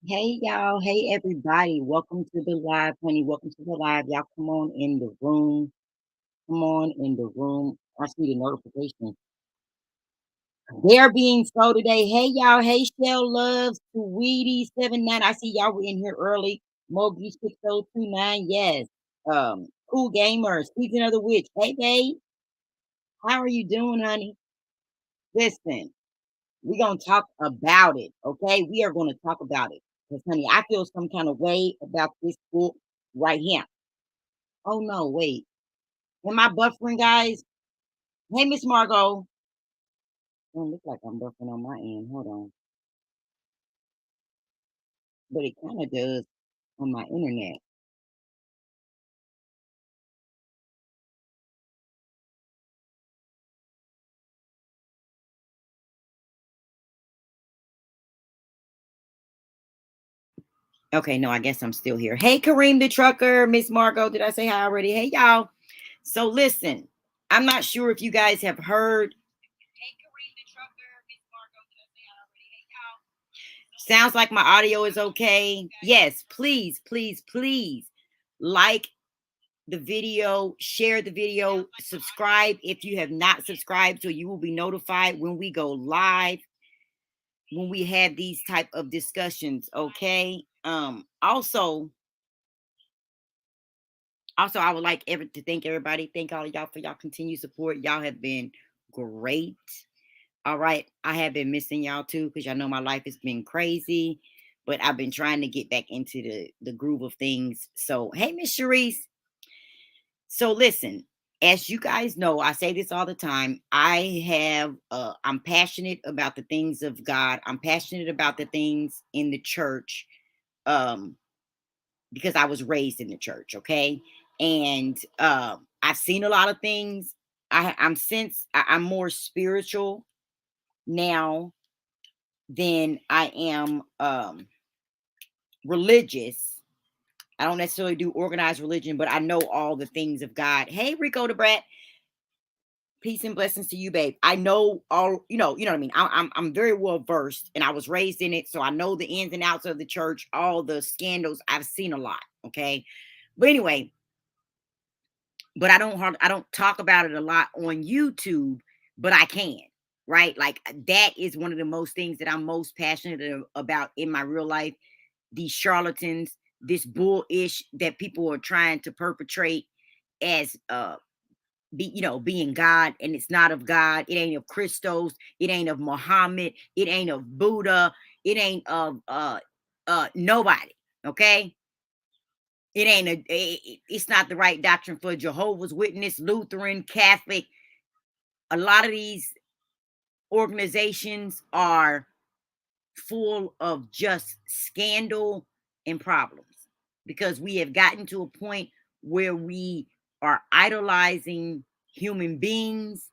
Hey y'all, hey everybody. Welcome to the live, honey. Welcome to the live. Y'all come on in the room. Come on in the room. I see the notification. They're being slow today. Hey y'all, hey Shell Loves, Sweetie79. I see y'all were in here early. Mogi6029, yes. Cool Gamer, Season of the Witch. Hey babe, how are you doing, honey? Listen, we're gonna talk about it, okay? We are gonna talk about it. Because honey, I feel some kind of way about this book right here. Oh no, wait. Am I buffering, guys? Hey, Miss Margot. Don't look like I'm buffering on my end. Hold on. But it kind of does on my internet. Okay, no, I guess I'm still here. Hey, Kareem the trucker, Miss Margot. Did I say hi already? Hey, y'all. So listen, I'm not sure if you guys have heard. Hey, Kareem the trucker, Miss Margot. Did I say hi already? Hey, y'all. Sounds like my audio is okay. Yes, please, please, please like the video, share the video, subscribe if you have not subscribed, so you will be notified when we go live, when we have these type of discussions. Okay. Also I would like to thank everybody, thank all of y'all for y'all continued support. Y'all have been great. All right, I have been missing y'all too, because y'all know my life has been crazy, but I've been trying to get back into the groove of things. So hey, Miss Sharice. So listen, as you guys know, I say this all the time. I'm passionate about the things of God. I'm passionate about the things in the church, um, because I was raised in the church, okay? And I've seen a lot of things. I'm more spiritual now than I am religious. I don't necessarily do organized religion, but I know all the things of God. Hey, Rico the Brat. Peace and blessings to you, babe. I know all, you know what I mean. I'm very well versed, and I was raised in it, so I know the ins and outs of the church, all the scandals. I've seen a lot. Okay, but anyway, but I don't talk about it a lot on YouTube, but I can, right? Like that is one of the most things that I'm most passionate about in my real life. These charlatans, this bullish that people are trying to perpetrate as being God, and it's not of God. It ain't of Christos. It ain't of Muhammad. It ain't of Buddha. It ain't of nobody. Okay. It's not the right doctrine for Jehovah's Witness, Lutheran, Catholic. A lot of these organizations are full of just scandal and problems, because we have gotten to a point where we are idolizing human beings,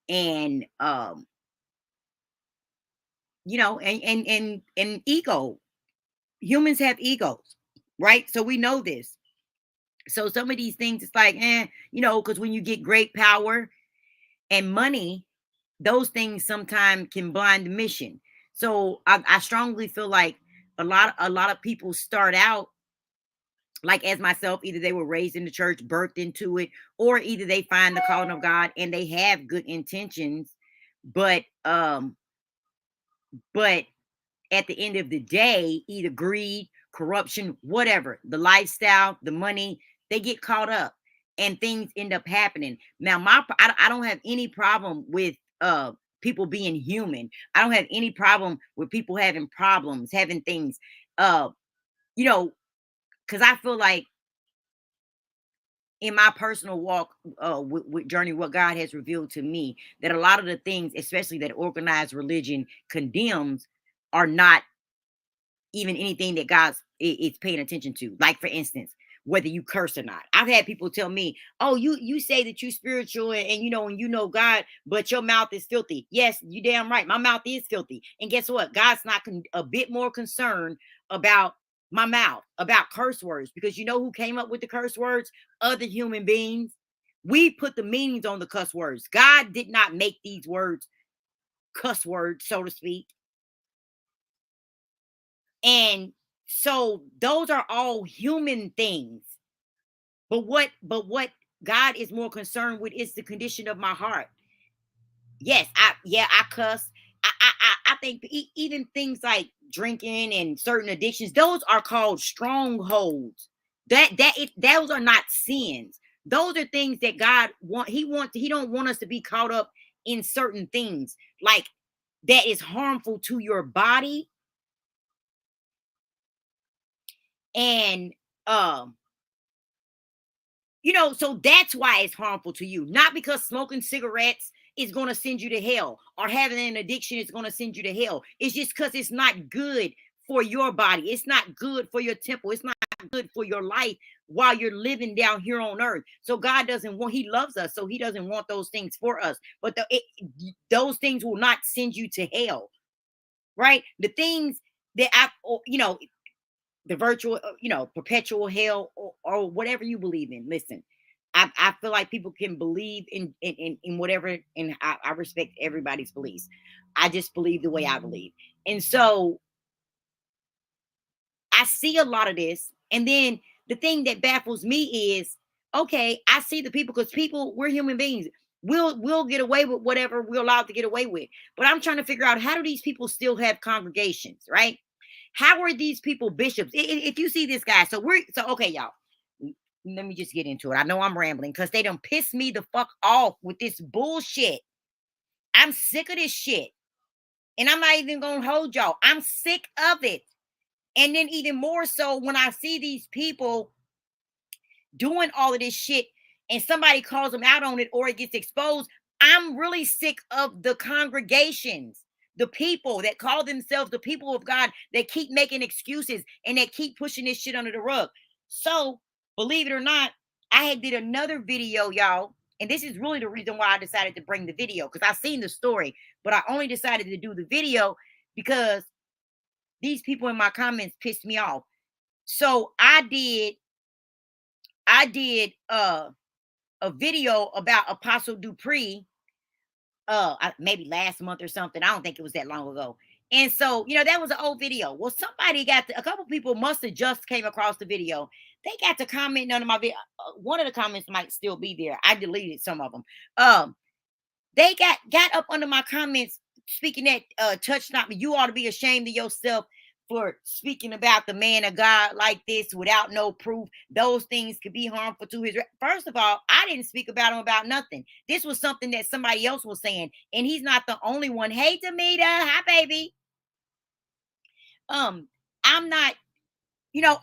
and and ego. Humans have egos, right? So we know this. So some of these things, it's like, because when you get great power and money, those things sometimes can blind the mission. So I strongly feel like a lot of people start out like as myself, either they were raised in the church, birthed into it, or either they find the calling of God and they have good intentions, but but at the end of the day, either greed, corruption, whatever, the lifestyle, the money, they get caught up and things end up happening. Now, I don't have any problem with people being human. I don't have any problem with people having problems, having things, uh, you know, because I feel like in my personal walk with journey, what God has revealed to me, that a lot of the things, especially that organized religion condemns, are not even anything that God's is paying attention to. Like for instance, whether you curse or not. I've had people tell me, "Oh, you say that you spiritual and you know God, but your mouth is filthy." Yes, you damn right. My mouth is filthy. And guess what? God's not a bit more concerned about my mouth, about curse words, because you know who came up with the curse words? Other human beings. We put the meanings on the cuss words. God did not make these words cuss words, so to speak. And So those are all human things. But what God is more concerned with is the condition of my heart. Yes, I cuss. I think even things like drinking and certain addictions, those are called strongholds. Those are not sins. Those are things that God he don't want us to be caught up in certain things like that is harmful to your body and um so that's why it's harmful to you. Not because smoking cigarettes is going to send you to hell or having an addiction is going to send you to hell. It's just because it's not good for your body. It's not good for your temple. It's not good for your life while you're living down here on earth. So God doesn't want, he loves us. So he doesn't want those things for us. But those things will not send you to hell, right? The things that the virtual, perpetual hell or whatever you believe in. Listen, I feel like people can believe in whatever, and I respect everybody's beliefs. I just believe the way I believe. And so I see a lot of this. And then the thing that baffles me is, okay, I see the people because people, we're human beings. We'll get away with whatever we're allowed to get away with. But I'm trying to figure out, how do these people still have congregations, right? How are these people bishops? If you see this guy, so okay, y'all. Let me just get into it. I know I'm rambling because they done piss me the fuck off with this bullshit. I'm sick of this shit. And I'm not even gonna hold y'all. I'm sick of it. And then even more so when I see these people doing all of this shit and somebody calls them out on it or it gets exposed, I'm really sick of the congregations, the people that call themselves the people of God that keep making excuses and that keep pushing this shit under the rug. So, believe it or not, I had did another video, y'all, and this is really the reason why I decided to bring the video because I seen the story, but I only decided to do the video because these people in my comments pissed me off. So I did a video about Apostle Dupree maybe last month or something. I don't think it was that long ago. And so, that was an old video. Well, a couple people must have just came across the video. They got to comment on my video. One of the comments might still be there. I deleted some of them. They got up under my comments speaking that touch not me. You ought to be ashamed of yourself for speaking about the man of God like this without no proof. Those things could be harmful to his. First of all, I didn't speak about him about nothing. This was something that somebody else was saying, and he's not the only one. Hey, Tamita, hi, baby. I'm not. You know,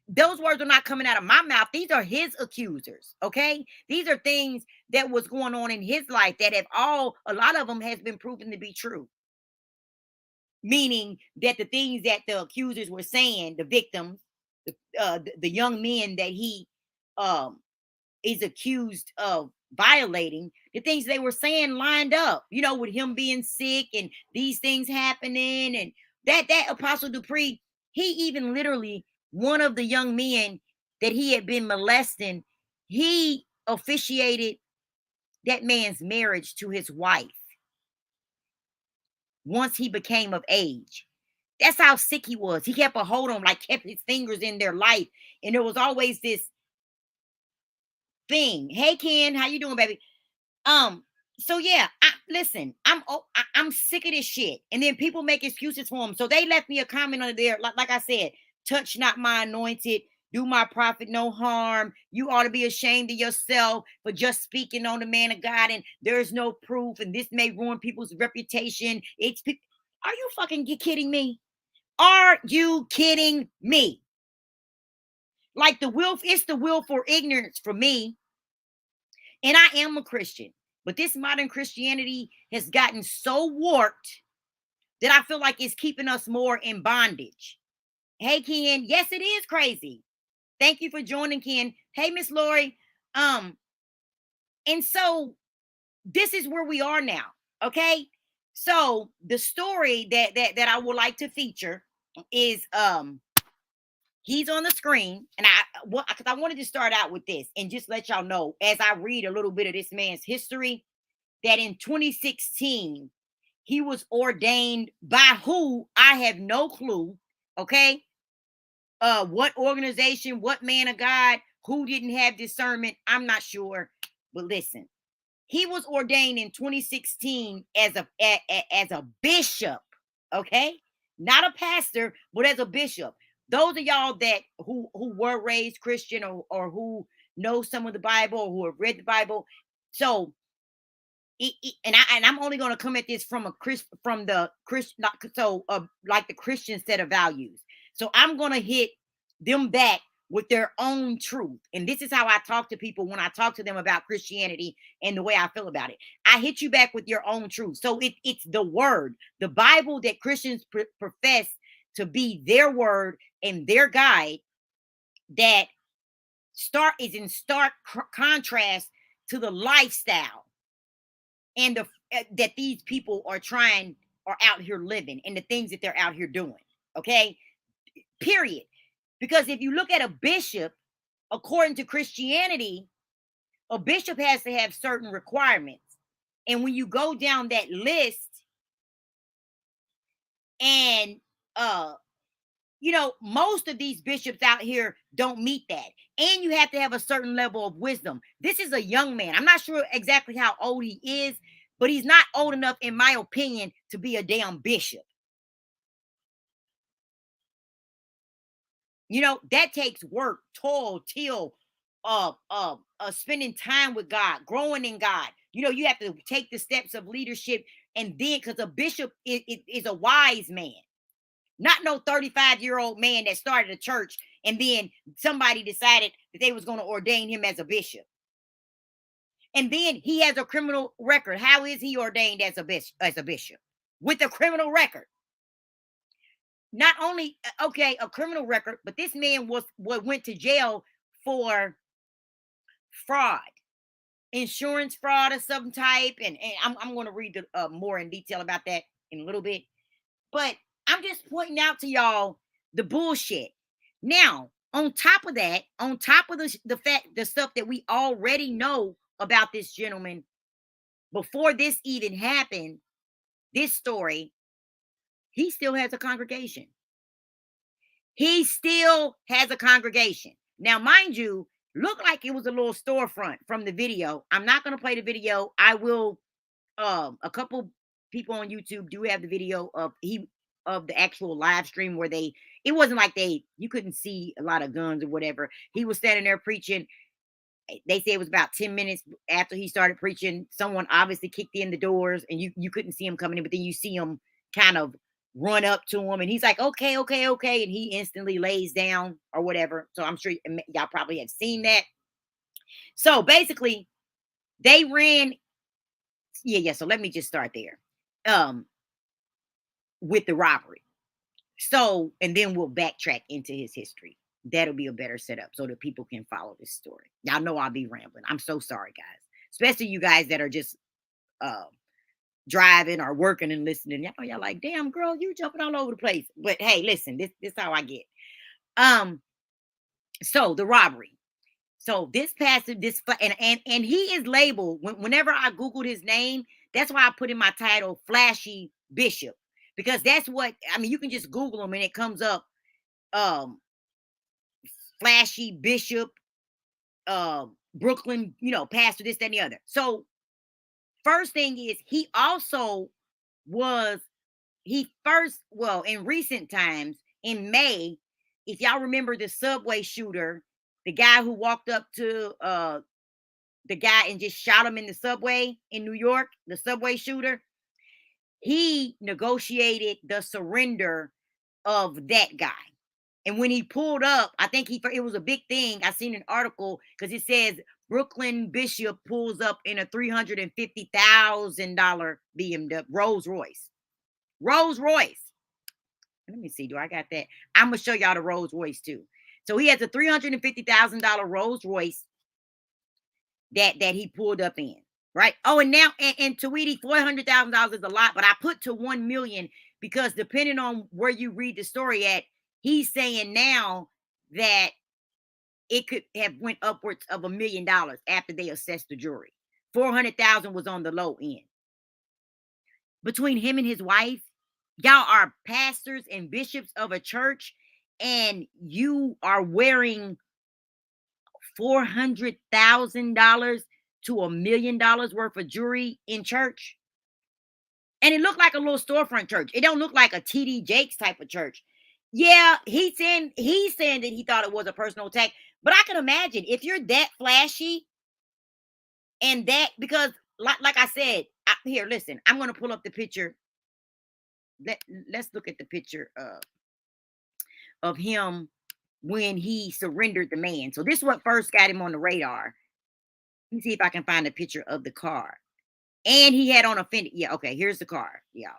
those words are not coming out of my mouth. These are his accusers. Okay, these are things that was going on in his life that a lot of them has been proven to be true. Meaning that the things that the accusers were saying, the victims, the young men that he um is accused of violating, the things they were saying lined up, with him being sick and these things happening, and that Apostle Dupree, he even literally, one of the young men that he had been molesting, he officiated that man's marriage to his wife once he became of age. That's how sick he was. He kept a hold on, like kept his fingers in their life. And there was always this thing. Hey Ken, how you doing, baby? So yeah, listen, I'm sick of this shit. And then people make excuses for him. So they left me a comment under there, like I said, touch not my anointed, do my prophet no harm. You ought to be ashamed of yourself for just speaking on the man of God, and there's no proof, and this may ruin people's reputation. Are you fucking kidding me? Are you kidding me? Like it's the will for ignorance for me. And I am a Christian, but this modern Christianity has gotten so warped that I feel like it's keeping us more in bondage. Hey, Ken. Yes, it is crazy. Thank you for joining, Ken. Hey, Miss Lori. And so this is where we are now. Okay. So the story that I would like to feature is he's on the screen, and because I wanted to start out with this and just let y'all know as I read a little bit of this man's history that in 2016 he was ordained by who I have no clue. Okay, What organization, what man of God, who didn't have discernment, I'm not sure. But listen, he was ordained in 2016 as a bishop, okay? Not a pastor, but as a bishop. Those of y'all that who were raised Christian, or who know some of the Bible, or who have read the Bible. So I'm only going to come at this from the Christian, so like the Christian set of values. So I'm going to hit them back with their own truth, and this is how I talk to people when I talk to them about Christianity and the way I feel about it. I hit you back with your own truth. So it's the word, the Bible that Christians profess to be their word and their guide, that is in stark contrast to the lifestyle and that these people are out here living, and the things that they're out here doing. Okay, period. Because if you look at a bishop, according to Christianity, a bishop has to have certain requirements, and when you go down that list, and most of these bishops out here don't meet that. And you have to have a certain level of wisdom. This is a young man. I'm not sure exactly how old he is, but he's not old enough, in my opinion, to be a damn bishop. That takes work, toil, till, spending time with God, growing in God. You have to take the steps of leadership, and then, because a bishop is a wise man. Not no 35-year-old man that started a church and then somebody decided that they was going to ordain him as a bishop. And then he has a criminal record. How is he ordained as a bishop? With a criminal record. Not only, okay, a criminal record, but this man went to jail for fraud, insurance fraud of some type. And I'm going to read more in detail about that in a little bit. But I'm just pointing out to y'all the bullshit. Now, on top of that, on top of the stuff that we already know about this gentleman, before this even happened, this story, he still has a congregation. He still has a congregation. Now, mind you, looked like it was a little storefront from the video. I'm not going to play the video. I will. A couple people on YouTube do have the video of the actual live stream where it wasn't like you couldn't see a lot of guns or whatever. He was standing there preaching. They say it was about 10 minutes after he started preaching. Someone obviously kicked in the doors, and you couldn't see him coming in, but then you see him kind of run up to him, and he's like, okay, okay, okay. And he instantly lays down or whatever. So I'm sure y'all probably have seen that. So basically, they ran. Yeah. So let me just start there. With the robbery. So, and then we'll backtrack into his history. That'll be a better setup so that people can follow this story. Y'all know I'll be rambling. I'm so sorry, guys. Especially you guys that are just driving or working and listening. Y'all like, damn girl, you jumping all over the place. But hey, listen, this how I get. So the robbery. So this pastor, and he is labeled, whenever I Googled his name, that's why I put in my title Flashy Bishop. Because that's what, I mean, you can just Google him and it comes up, Flashy Bishop, Brooklyn, pastor, this, that, and the other. So first thing is, he also was, in recent times, in May, if y'all remember the subway shooter, the guy who walked up to the guy and just shot him in the subway in New York, the subway shooter, he negotiated the surrender of that guy. And when he pulled up, I think it was a big thing. I seen an article because it says Brooklyn Bishop pulls up in a $350,000 BMW Rolls Royce. Rolls Royce. Let me see. Do I got that? I'm gonna show y'all the Rolls Royce too. So he has a $350,000 Rolls Royce that he pulled up in. Right. Oh, and now and Tweety, $400,000 is a lot, but I put to 1 million because depending on where you read the story at, he's saying now that it could have went upwards of $1 million after they assessed the jury. 400,000 was on the low end. Between him and his wife, y'all are pastors and bishops of a church, and you are wearing $400,000 to $1 million worth of jewelry in church. And it looked like a little storefront church. It don't look like a TD Jakes type of church. Yeah, he's saying that he thought it was a personal attack. But I can imagine if you're that flashy and that, because like I said, here, listen, I'm gonna pull up the picture. Let's look at the picture of him when he surrendered the man. So this is what first got him on the radar. Let me see if I can find a picture of the car. And he had on a Fendi. Yeah, okay, here's the car, y'all.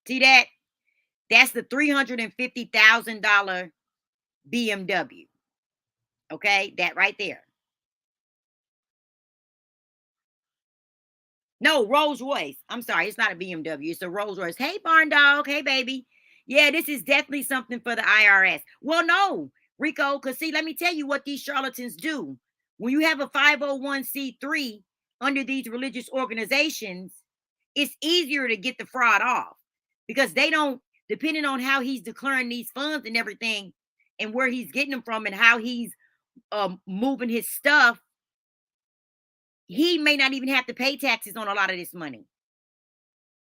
See that? That's the $350,000 BMW. Okay, that right there. No, Rolls Royce. I'm sorry, it's not a BMW. It's a Rolls Royce. Hey, barn dog. Hey, baby. Yeah, this is definitely something for the IRS. Well, no, Rico, because see, let me tell you what these charlatans do. When you have a 501c3 under these religious organizations, it's easier to get the fraud off because they don't, depending on how he's declaring these funds and everything and where he's getting them from and how he's moving his stuff, he may not even have to pay taxes on a lot of this money.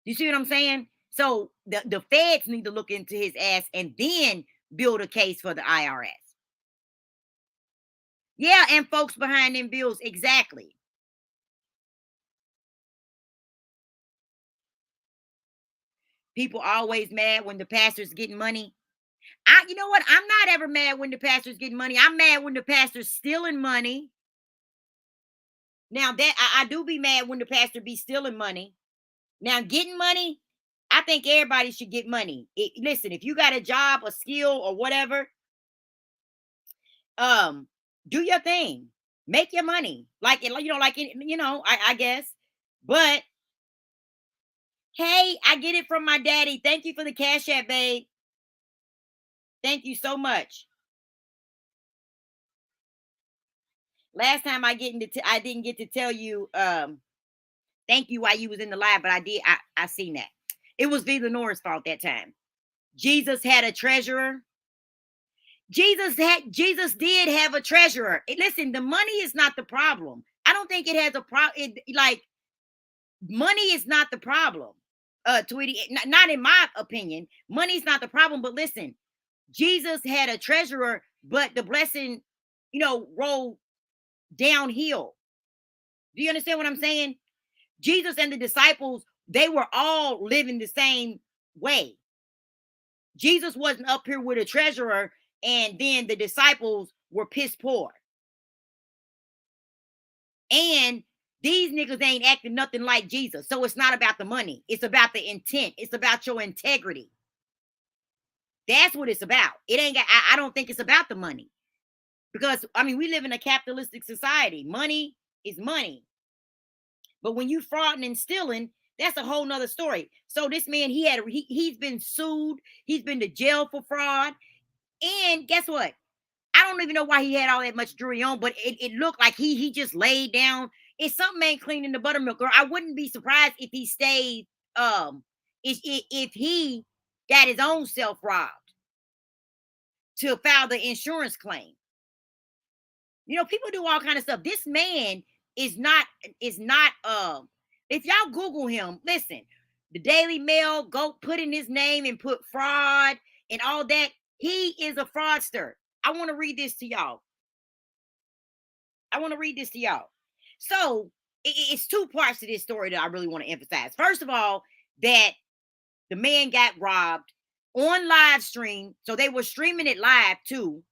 You see what I'm saying? So the feds need to look into his ass and then build a case for the IRS. Yeah, and folks behind them bills, exactly. People always mad when the pastor's getting money. You know what? I'm not ever mad when the pastor's getting money. I'm mad when the pastor's stealing money. Now that I do be mad when the pastor be stealing money. Now getting money, I think everybody should get money. Listen, if you got a job, a skill, or whatever, do your thing, make your money, like it, I guess. But hey, I get it from my daddy. Thank you for the cash app, babe. Thank you so much. Last time I didn't get to tell you thank you while you was in the live, but I did. I seen that. It was V. Lenore's fault that time. Jesus had a treasurer. Jesus did have a treasurer. Listen, the money is not the problem. I don't think it has a problem. Like, money is not the problem. Tweety, not in my opinion. Money's not the problem. But listen, Jesus had a treasurer, but the blessing, rolled downhill. Do you understand what I'm saying? Jesus and the disciples, they were all living the same way. Jesus wasn't up here with a treasurer and then the disciples were piss poor. And these niggas ain't acting nothing like Jesus. So it's not about the money. It's about the intent. It's about your integrity. That's what it's about. It ain't. I don't think it's about the money, because we live in a capitalistic society. Money is money, but when you frauding and stealing, that's a whole nother story. So this man, he's been sued. He's been to jail for fraud. And guess what? I don't even know why he had all that much jewelry on, but it looked like he just laid down. If something ain't clean in the buttermilk, girl, I wouldn't be surprised if he stayed. If he got his own self robbed to file the insurance claim. People do all kind of stuff. This man is not. If y'all Google him, listen, the Daily Mail, go put in his name and put fraud and all that. He is a fraudster. I want to read this to y'all. So it's two parts to this story that I really want to emphasize. First of all, that the man got robbed on live stream. So they were streaming it live too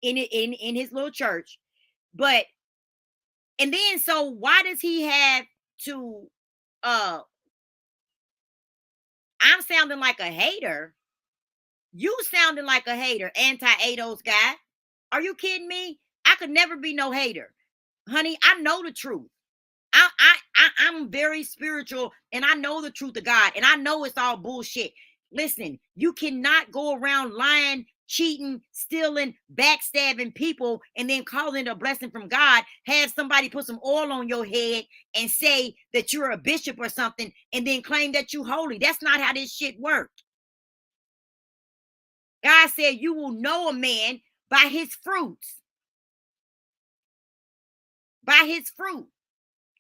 in his little church. And then, so why does he have to, I'm sounding like a hater. You sounding like a hater, anti-ADOS guy. Are you kidding me? I could never be no hater. Honey, I know the truth. I'm very spiritual and I know the truth of God and I know it's all bullshit. Listen, you cannot go around lying, cheating, stealing, backstabbing people and then calling it a blessing from God. Have somebody put some oil on your head and say that you're a bishop or something and then claim that you holy. That's not how this shit works. God said you will know a man by his fruits. By his fruit.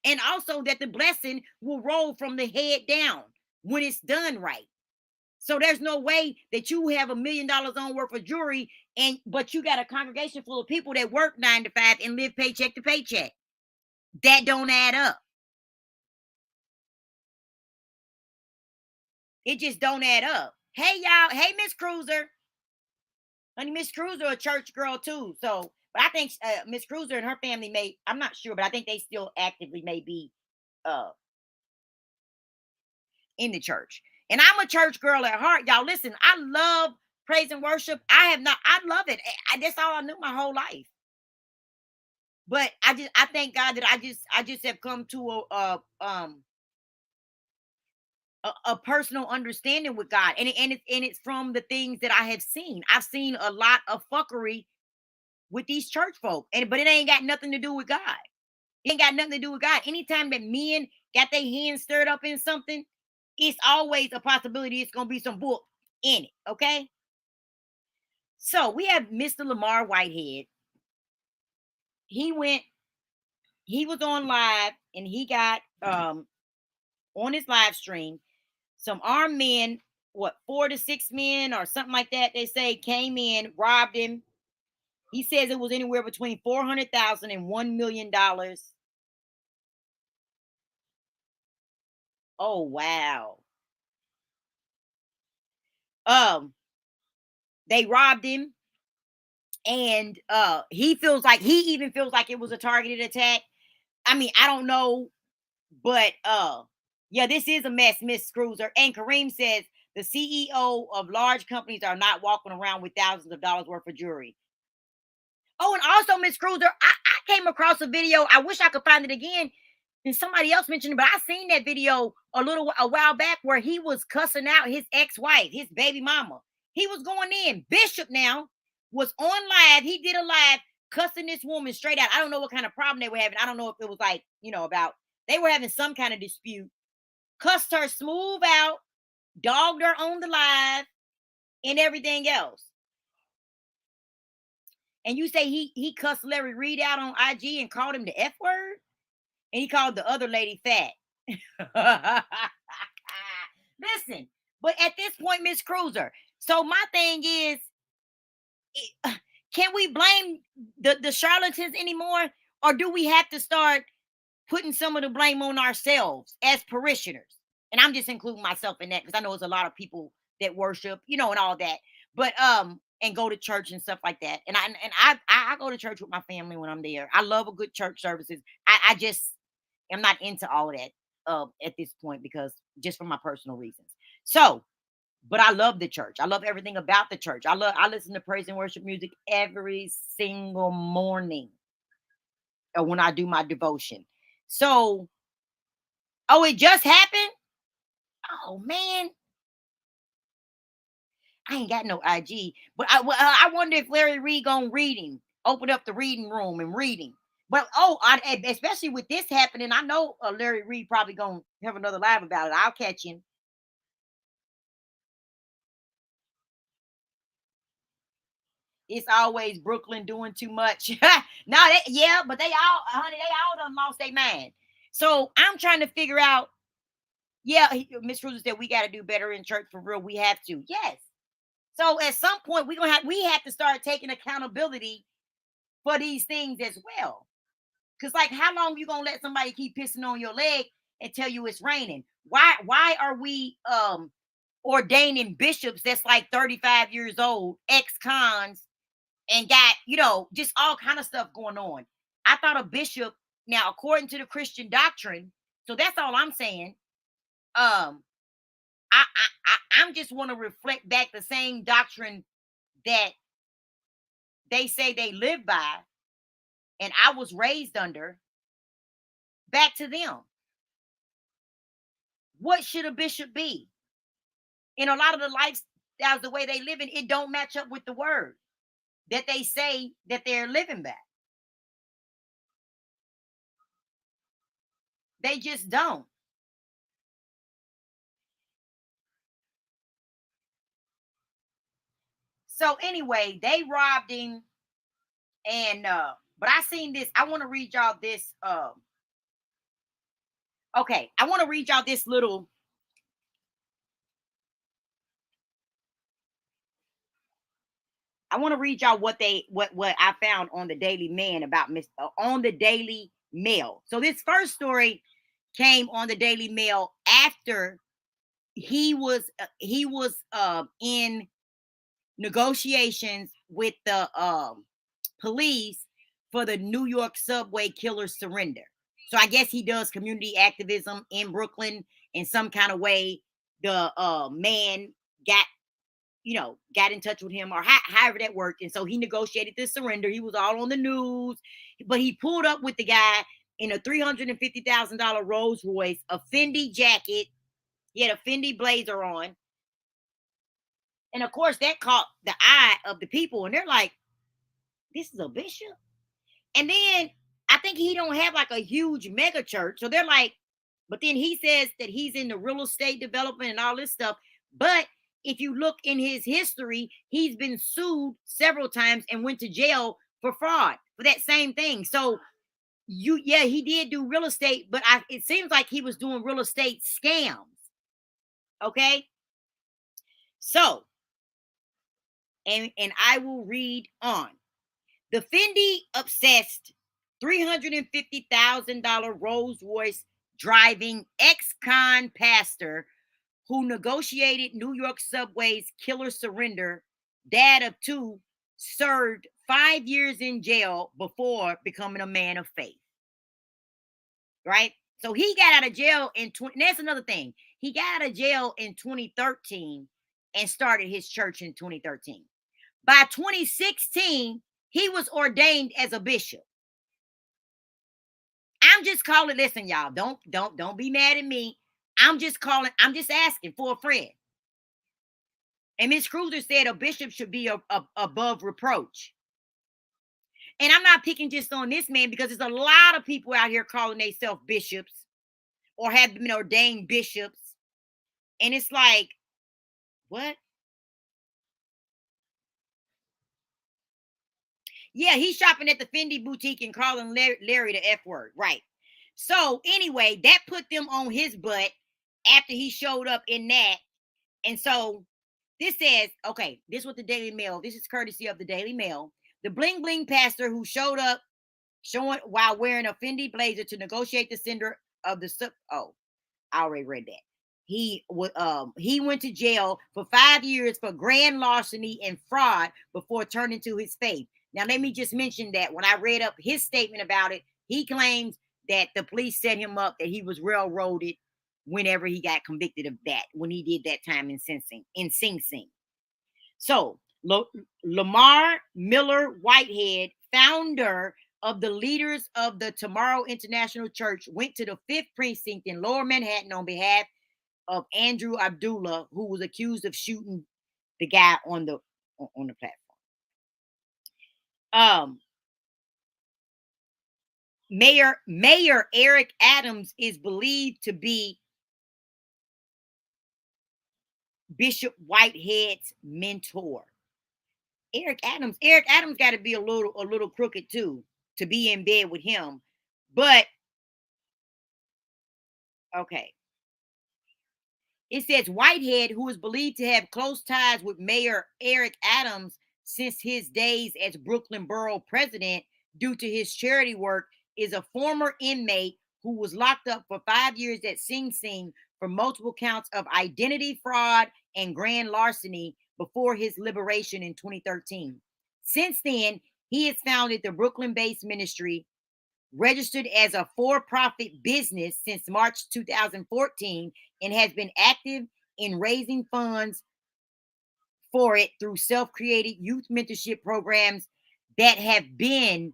And also that the blessing will roll from the head down when it's done right. So there's no way that you have $1 million on worth of jewelry, but you got a congregation full of people that work 9 to 5 and live paycheck to paycheck. That don't add up. It just don't add up. Hey y'all, hey Miss Cruiser. Honey, Miss Cruiser a church girl too. So, but I think Miss Cruiser and her family I'm not sure, but I think they still actively may be uh in the church. And I'm a church girl at heart. Y'all listen, I love praise and worship. I love it. That's all I knew my whole life. But I thank God that I just have come to a personal understanding with God. And it's from the things that I have seen. I've seen a lot of fuckery with these church folk. But it ain't got nothing to do with God. It ain't got nothing to do with God. Anytime that men got their hands stirred up in something, it's always a possibility it's gonna be some bull in it. Okay. So we have Mr. Lamar Whitehead. He went, he was on live and he got on his live stream, some armed men, what, 4 to 6 men or something like that, they say, came in, robbed him. He says it was anywhere between 400,000 and $1 million. Oh wow. Um, they robbed him, and he even feels like it was a targeted attack. I mean, I don't know, but yeah, this is a mess, Miss Cruiser. And Kareem says the CEO of large companies are not walking around with thousands of dollars worth of jewelry. Oh, and also, Miss Cruiser, I came across a video. I wish I could find it again. And somebody else mentioned it, but I seen that video a while back where he was cussing out his ex-wife, his baby mama. He was going in. Bishop now was on live. He did a live cussing this woman straight out. I don't know what kind of problem they were having. I don't know if it was like, about they were having some kind of dispute. Cussed her smooth out, dogged her on the live, and everything else. And you say he cussed Larry Reed out on IG and called him the F word? And he called the other lady fat. Listen, but at this point, Miss Cruiser, so my thing is, can we blame the charlatans anymore? Or do we have to start putting some of the blame on ourselves as parishioners? And I'm just including myself in that because I know there's a lot of people that worship, and all that. But and go to church and stuff like that. And I go to church with my family when I'm there. I love a good church services. I just am not into all of that at this point because just for my personal reasons. So, but I love the church. I love everything about the church. I listen to praise and worship music every single morning when I do my devotion. So, oh, it just happened? Oh man, I ain't got no IG. But I wonder if Larry Reed gonna read him, open up the reading room and reading. But especially with this happening, I know Larry Reed probably gonna have another live about it. I'll catch him. It's always Brooklyn doing too much. No, yeah, but honey, they all done lost their mind. So I'm trying to figure out. Yeah, Miss Rules said we got to do better in church for real. We have to. Yes. So at some point we have to start taking accountability for these things as well. Cause like, how long you gonna let somebody keep pissing on your leg and tell you it's raining? Why are we ordaining bishops that's like 35 years old, ex-cons, and got, just all kind of stuff going on? I thought a bishop, now according to the Christian doctrine, so that's all I'm saying. Um, I'm just want to reflect back the same doctrine that they say they live by and I was raised under back to them. What should a bishop be? And a lot of the lifestyles, the way they live in, it don't match up with the word that they say that they're living by. They just don't. So anyway, they robbed him, and but I seen this. I want to read y'all this. Okay, I want to read y'all this little. I want to read y'all what I found on the Daily Man about on the Daily Mail. So this first story came on the Daily Mail after he was in negotiations with the police for the New York subway killer's surrender. So I guess he does community activism in Brooklyn in some kind of way. The man got got in touch with him, or however that worked. And so he negotiated this surrender. He was all on the news, but he pulled up with the guy in a $350,000 Rolls Royce, a Fendi jacket. He had a Fendi blazer on. And of course, that caught the eye of the people. And they're like, this is a bishop. And then I think he don't have like a huge mega church. So they're like, but then he says that he's in the real estate development and all this stuff. But if you look in his history, he's been sued several times and went to jail for fraud for that same thing. So yeah, he did do real estate, but it seems like he was doing real estate scams. Okay. So, and I will read on. The Fendi obsessed $350,000 Rolls Royce driving ex-con pastor who negotiated New York subway's killer surrender, dad of two, served 5 years in jail before becoming a man of faith. Right? So he got out of jail that's another thing. He got out of jail in 2013 and started his church in 2013. By 2016, he was ordained as a bishop. I'm just calling. Listen, y'all, don't be mad at me. I'm just asking for a friend. And Miss Cruiser said a bishop should be above reproach. And I'm not picking just on this man, because there's a lot of people out here calling themselves bishops or have been ordained bishops. And it's like, what? Yeah, he's shopping at the Fendi boutique and calling Larry the F word. Right. So anyway, that put them on his butt after he showed up in that. And so this says, okay, this is what the Daily Mail, this is courtesy of the Daily Mail. The bling bling pastor who showed up showing while wearing a Fendi blazer to negotiate the sender of the oh, I already read that. He went to jail for 5 years for grand larceny and fraud before turning to his faith. Now let me just mention that when I read up his statement about it, he claims that the police set him up, that he was railroaded whenever he got convicted of that, when he did that time in Sing Sing. So Lamor Miller Whitehead, founder of the Leaders of the Tomorrow International Church, went to the 5th precinct in Lower Manhattan on behalf of Andrew Abdullah, who was accused of shooting the guy on the platform. Mayor Eric Adams is believed to be Bishop Whitehead's mentor. Eric Adams got to be a little crooked too to be in bed with him. But okay. It says Whitehead, who is believed to have close ties with Mayor Eric Adams since his days as Brooklyn Borough president due to his charity work, is a former inmate who was locked up for 5 years at Sing Sing for multiple counts of identity fraud and grand larceny before his liberation in 2013. Since then, he has founded the Brooklyn-based ministry, registered as a for-profit business since March 2014, and has been active in raising funds for it through self-created youth mentorship programs that have been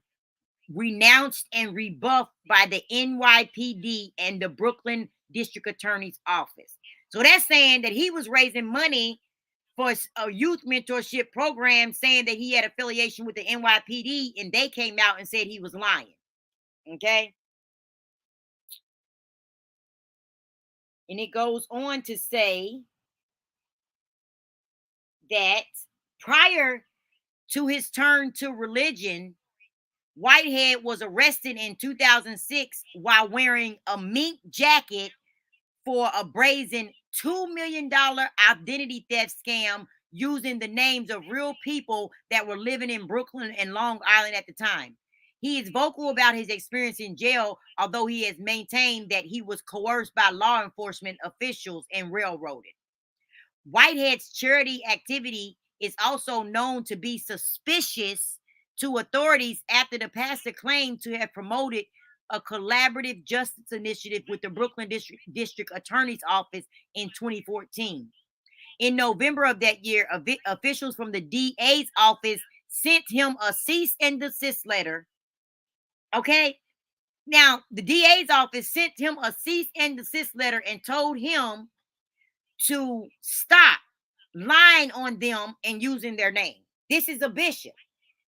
renounced and rebuffed by the NYPD and the Brooklyn District Attorney's Office. So that's saying that he was raising money for a youth mentorship program, saying that he had affiliation with the NYPD, and they came out and said he was lying. Okay. And it goes on to say that Prior to his turn to religion, Whitehead was arrested in 2006 while wearing a mink jacket for a brazen $2 million identity theft scam using the names of real people that were living in Brooklyn and Long Island at the time. He is vocal about his experience in jail, although he has maintained that he was coerced by law enforcement officials and railroaded. Whitehead's charity activity is also known to be suspicious to authorities after the pastor claimed to have promoted a collaborative justice initiative with the Brooklyn District Attorney's Office in 2014. In November of that year, officials from the DA's office sent him a cease and desist letter. Okay. Now, the DA's office sent him a cease and desist letter and told him to stop lying on them and using their name. This is a bishop.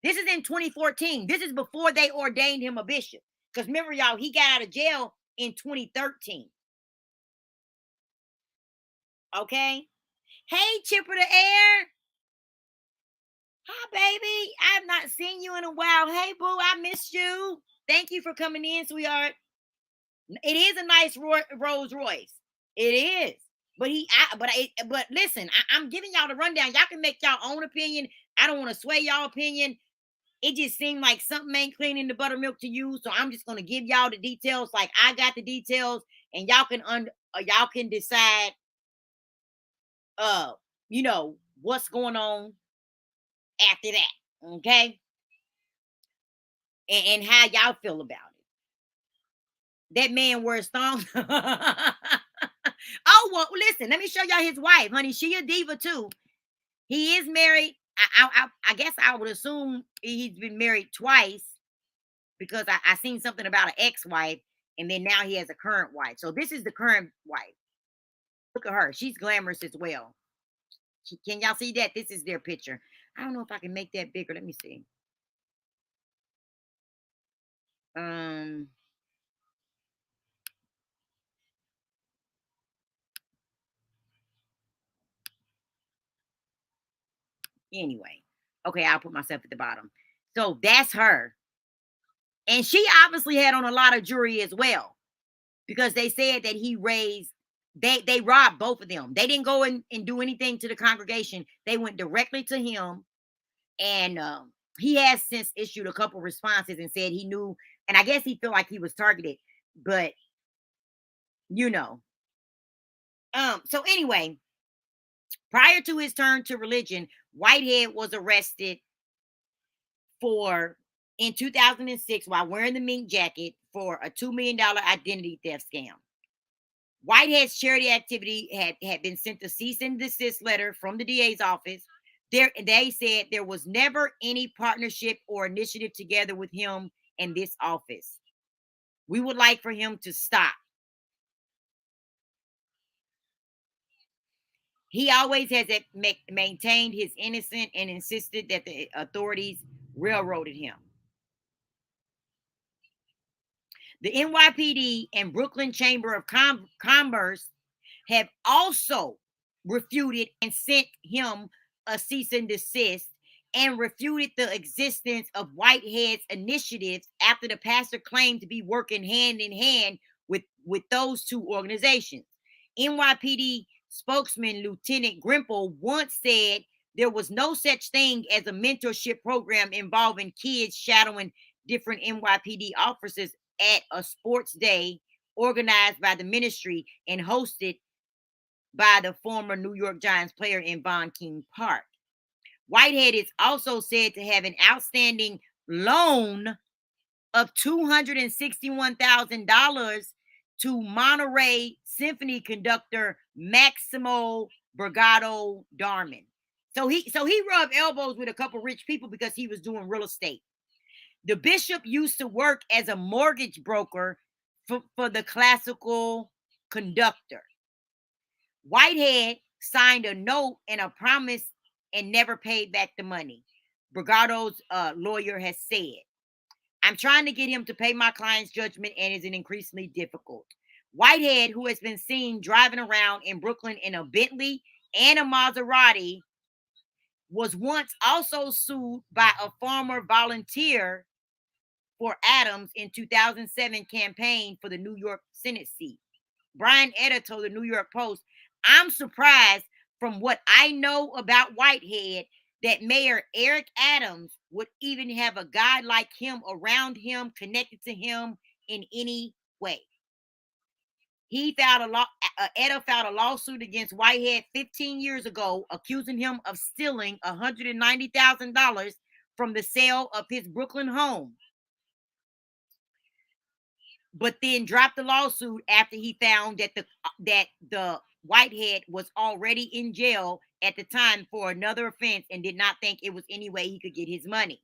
This is in 2014. This is before they ordained him a bishop. Because remember, y'all, he got out of jail in 2013. Okay. Hey, Chipper the Air. Hi, baby. I've not seen you in a while. Hey, boo, I missed you. Thank you for coming in, sweetheart. It is a nice Rolls Royce. It is. But listen, I'm giving y'all the rundown. Y'all can make y'all own opinion. I don't want to sway y'all opinion. It just seemed like something ain't clean in the buttermilk to you, so I'm just gonna give y'all the details. Like I got the details, and y'all can decide, you know what's going on after that, okay? And how y'all feel about it. That man wears thongs. Oh well, listen. Let me show y'all his wife, honey. She a diva too. He is married. I guess I would assume he's been married twice because I seen something about an ex-wife, and then now he has a current wife. So this is the current wife. Look at her. She's glamorous as well. Can y'all see that? This is their picture. I don't know if I can make that bigger. Let me see. Um. Anyway. Okay, I'll put myself at the bottom. So that's her. And she obviously had on a lot of jewelry as well, because they said that he raised, they robbed both of them. They didn't go and do anything to the congregation. They went directly to him, and he has since issued a couple responses and said he knew, and I guess he felt like he was targeted, but you know. So anyway, prior to his turn to religion, Whitehead was arrested for in 2006 while wearing the mink jacket for a $2 million identity theft scam. Whitehead's charity activity had been sent a cease and desist letter from the DA's office. They said there was never any partnership or initiative together with him and this office. We would like for him to stop. He always has maintained his innocence and insisted that the authorities railroaded him. The NYPD and Brooklyn Chamber of Commerce have also refuted and sent him a cease and desist, and refuted the existence of Whitehead's initiatives after the pastor claimed to be working hand in hand with those two organizations. NYPD spokesman Lieutenant Grimple once said there was no such thing as a mentorship program involving kids shadowing different NYPD officers at a sports day organized by the ministry and hosted by the former New York Giants player in Von King Park. Whitehead is also said to have an outstanding loan of $261,000 to Monterey Symphony conductor Maximo Brigado Darman. So he rubbed elbows with a couple rich people because he was doing real estate. The bishop used to work as a mortgage broker for the classical conductor. Whitehead signed a note and a promise and never paid back the money. Brigado's lawyer has said, I'm trying to get him to pay my client's judgment, and it's increasingly difficult. Whitehead, who has been seen driving around in Brooklyn in a Bentley and a Maserati, was once also sued by a former volunteer for Adams in 2007 campaign for the New York Senate seat. Brian Eder told the New York Post, "I'm surprised from what I know about Whitehead that Mayor Eric Adams would even have a guy like him around him connected to him in any way." He filed a law. Eder filed a lawsuit against Whitehead 15 years ago, accusing him of stealing $190,000 from the sale of his Brooklyn home, but then dropped the lawsuit after he found that the Whitehead was already in jail at the time for another offense and did not think it was any way he could get his money.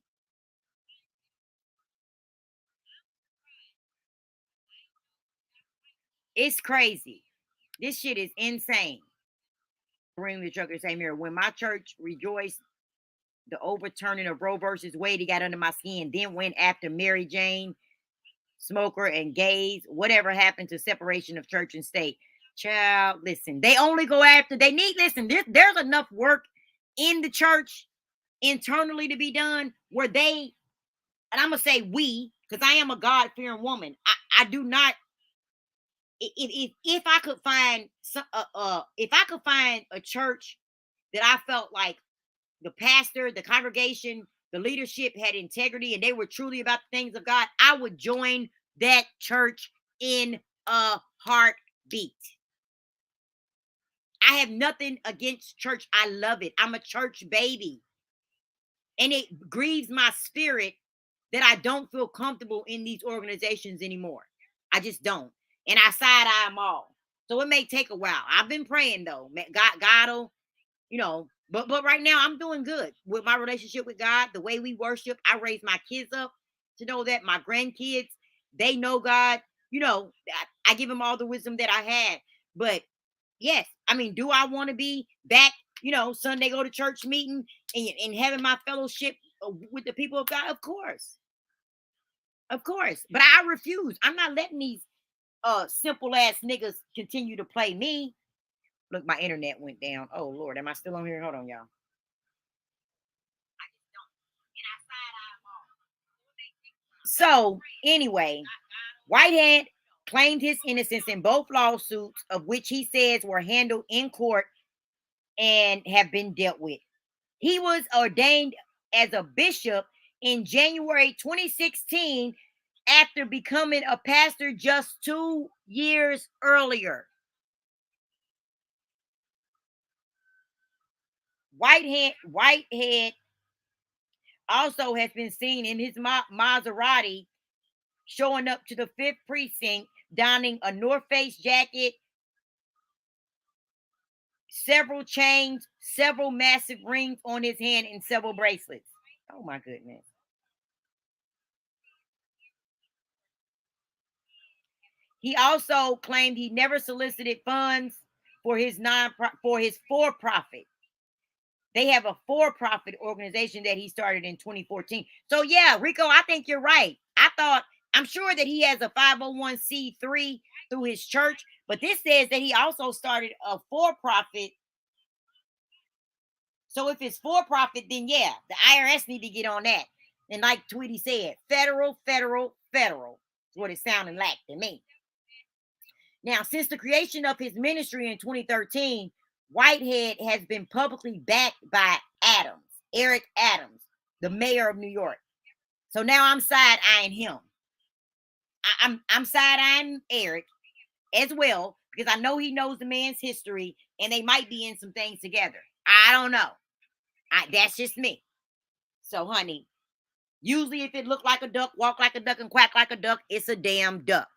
It's crazy. This shit is insane. Bring the trucker same here. When my church rejoiced the overturning of Roe versus Wade, he got under my skin. Then went after Mary Jane, smoker, and gays. Whatever happened to separation of church and state? Child, listen. They only go after. They need. Listen. There's enough work in the church internally to be done where they. And I'm gonna say we, because I am a God fearing woman. I do not. If I could find some, if I could find a church that I felt like the pastor, the congregation, the leadership had integrity and they were truly about the things of God, I would join that church in a heartbeat. I have nothing against church. I love it. I'm a church baby. And it grieves my spirit that I don't feel comfortable in these organizations anymore. I just don't. And I side eye them all. So it may take a while. I've been praying though. God will, but right now I'm doing good with my relationship with God, the way we worship. I raise my kids up to know that. My grandkids, they know God. I give them all the wisdom that I had. But yes, I mean, do I want to be back, Sunday go to church meeting and having my fellowship with the people of God? Of course. Of course. But I refuse. I'm not letting these simple ass niggas continue to play me. Look, my internet went down. Oh Lord, am I still on here? Hold on, y'all. So anyway, Whitehead claimed his innocence in both lawsuits, of which he says were handled in court and have been dealt with. He was ordained as a bishop in January 2016 after becoming a pastor just 2 years earlier. Whitehead also has been seen in his Maserati showing up to the 5th precinct, donning a North Face jacket, several chains, several massive rings on his hand, and several bracelets. Oh my goodness. He also claimed he never solicited funds for his for-profit. They have a for-profit organization that he started in 2014. So yeah, Rico, I think you're right. I'm sure that he has a 501c3 through his church, but this says that he also started a for-profit. So if it's for-profit, then yeah, the IRS need to get on that. And like Tweety said, federal, federal, federal is what it sounded like to me. Now, since the creation of his ministry in 2013, Whitehead has been publicly backed by Eric Adams, the mayor of New York. So now I'm side eyeing him. I'm side eyeing Eric as well because I know he knows the man's history and they might be in some things together. I don't know. That's just me. So, honey, usually if it look like a duck, walk like a duck, and quack like a duck, it's a damn duck.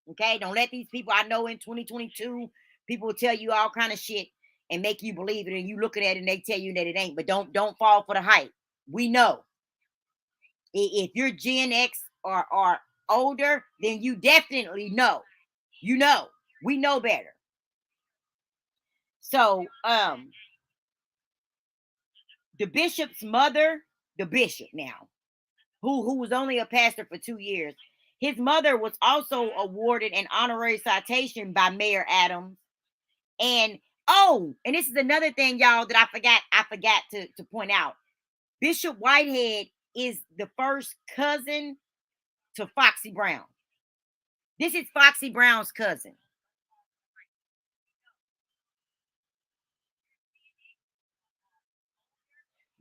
Okay, don't let these people. I know in 2022, people will tell you all kind of shit and make you believe it, and you looking at it and they tell you that it ain't. But don't fall for the hype. We know if you're Gen X or older, then you definitely know. We know better. So the bishop's mother, the bishop now, who was only a pastor for 2 years, his mother was also awarded an honorary citation by Mayor Adams. And Oh, and this is another thing, y'all, that I forgot to point out. Bishop Whitehead is the first cousin to Foxy Brown. This is Foxy Brown's cousin.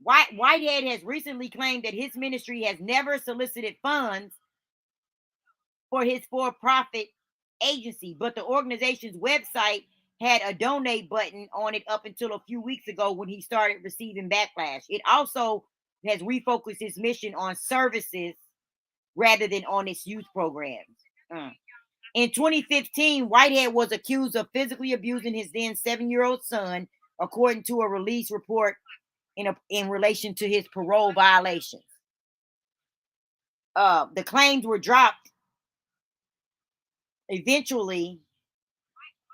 Whitehead has recently claimed that his ministry has never solicited funds for his for-profit agency, but the organization's website had a donate button on it up until a few weeks ago when he started receiving backlash. It also has refocused its mission on services rather than on its youth programs. In 2015, Whitehead was accused of physically abusing his then 7-year-old son, according to a release report in relation to his parole violations. The claims were dropped eventually.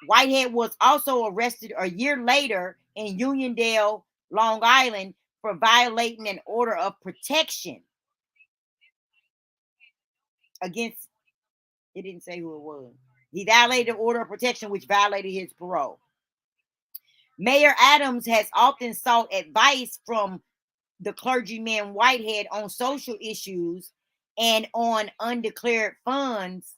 Whitehead was also arrested a year later in Uniondale, Long Island, for violating an order of protection against, it didn't say who it was. He violated the order of protection, which violated his parole. Mayor Adams has often sought advice from the clergyman Whitehead on social issues and on undeclared funds.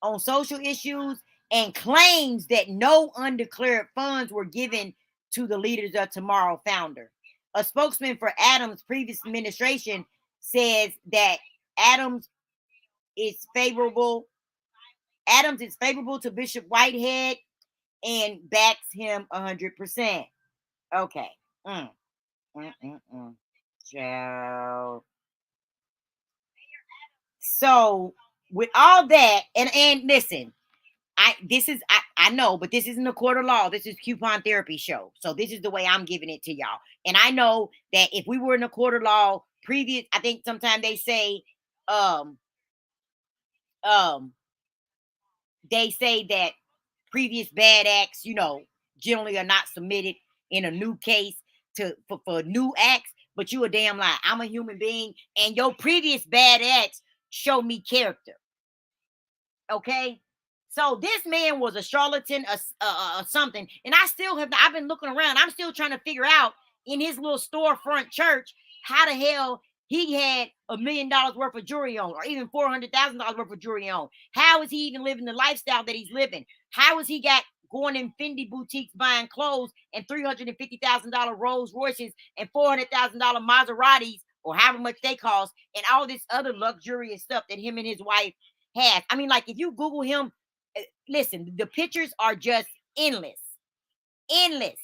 On social issues, and claims that no undeclared funds were given to the Leaders of Tomorrow founder. A spokesman for Adams' previous administration says that Adams is favorable to Bishop Whitehead and backs him 100%. Okay. Child. So with all that, and listen, I know, but this isn't a court of law. This is Coupon Therapy Show. So this is the way I'm giving it to y'all. And I know that if we were in a court of law previous, I think sometimes they say um that previous bad acts, generally are not submitted in a new case for new acts, but you a damn lie. I'm a human being, and your previous bad acts show me character. Okay, so this man was a charlatan, something, and I've been looking around. I'm still trying to figure out in his little storefront church how the hell he had $1 million worth of jewelry on, or even $400,000 worth of jewelry on. How is he even living the lifestyle that he's living? How is he got going in Fendi boutiques buying clothes and $350,000 Rolls Royces and $400,000 Maseratis, or however much they cost, and all this other luxurious stuff that him and his wife has? I mean, like, if you Google him, listen, the pictures are just endless. Endless.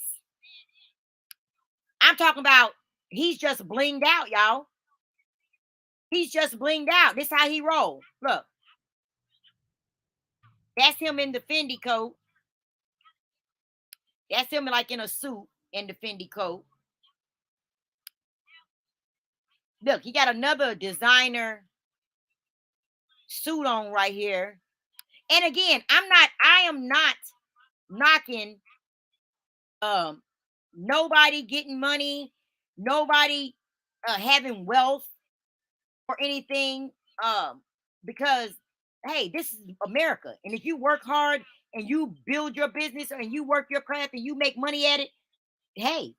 I'm talking about he's just blinged out, y'all. He's just blinged out. This how he roll. Look. That's him in the Fendi coat. That's him like in a suit in the Fendi coat. Look, he got another designer suit on right here. And again, I am not knocking nobody getting money, nobody having wealth or anything, because hey, this is America, and if you work hard and you build your business and you work your craft and you make money at it, hey,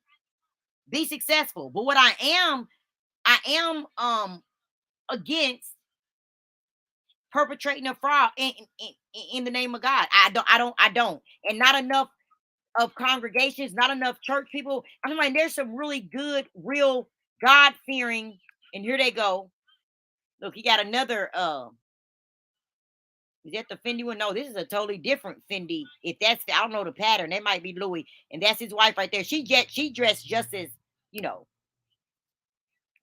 be successful. But what I am against perpetrating a fraud in the name of God. I don't, and not enough of congregations, not enough church people. I'm like, there's some really good, real God fearing, and here they go. Look, he got another. Is that the Fendi one? No, this is a totally different Fendi. If that's, I don't know the pattern. That might be Louis, and that's his wife right there. She dressed just as, you know,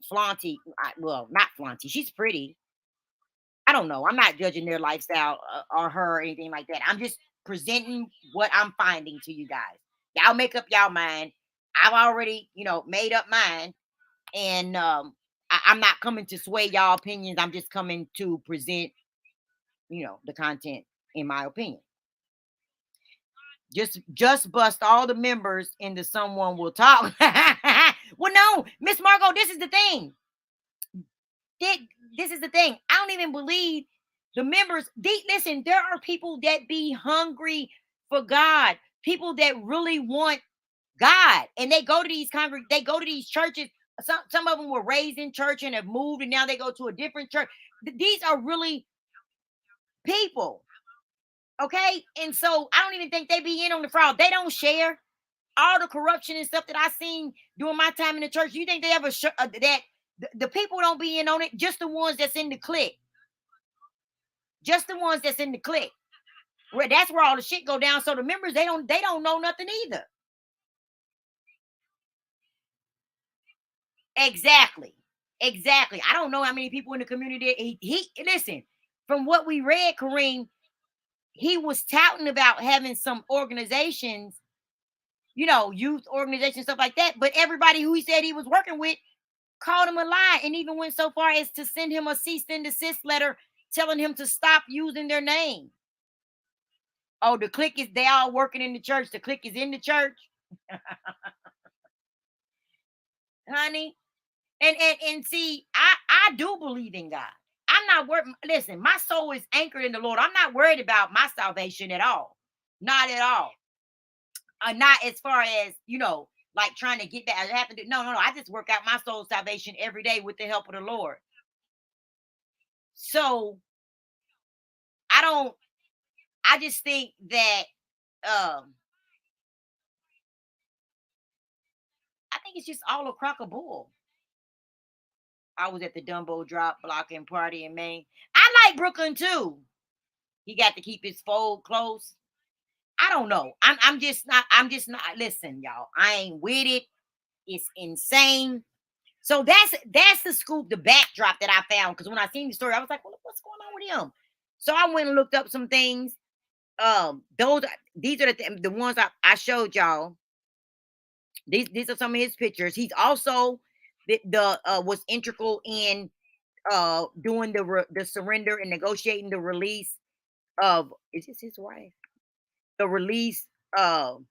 flaunty. Well, not flaunty. She's pretty. I don't know. I'm not judging their lifestyle or her or anything like that. I'm just presenting what I'm finding to you guys. Y'all make up y'all mind. I've already, made up mine, and I'm not coming to sway y'all opinions. I'm just coming to present, the content in my opinion. Just bust all the members into someone will talk. Well, no, Miss Margot, this is the thing. This is the thing. I don't even believe the members. Listen, there are people that be hungry for God. People that really want God, and they go to they go to these churches. Some of them were raised in church and have moved, and now they go to a different church. These are really people, okay? And so I don't even think they be in on the fraud. They don't share all the corruption and stuff that I seen during my time in the church. You think they ever that the people don't be in on it? Just the ones that's in the clique. Just the ones that's in the clique. Where that's where all the shit go down. So the members they don't know nothing either. Exactly. Exactly. I don't know how many people in the community he listen, from what we read, Kareem, he was touting about having some organizations, youth organizations, stuff like that. But everybody who he said he was working with called him a lie and even went so far as to send him a cease and desist letter telling him to stop using their name. Oh, the clique is they all working in the church. The clique is in the church, honey. And see, I do believe in God. I'm not worried. Listen, my soul is anchored in the Lord. I'm not worried about my salvation at all. Not at all. Not as far as, like trying to get that. I have to do. No, no, no. I just work out my soul salvation every day with the help of the Lord. So I don't. I just think that um I think it's just all a crock of bull. I was at the Dumbo drop blocking party in Maine. I like Brooklyn too. He got to keep his fold close. I don't know. I'm just not listen, y'all. I ain't with it. It's insane. So that's the scoop, the backdrop that I found. Because when I seen the story, I was like, well, what's going on with him? So I went and looked up some things. Those these are the ones I showed y'all. These are some of his pictures. He's also the was integral in doing the surrender and negotiating the release of, is this his wife? The release I'm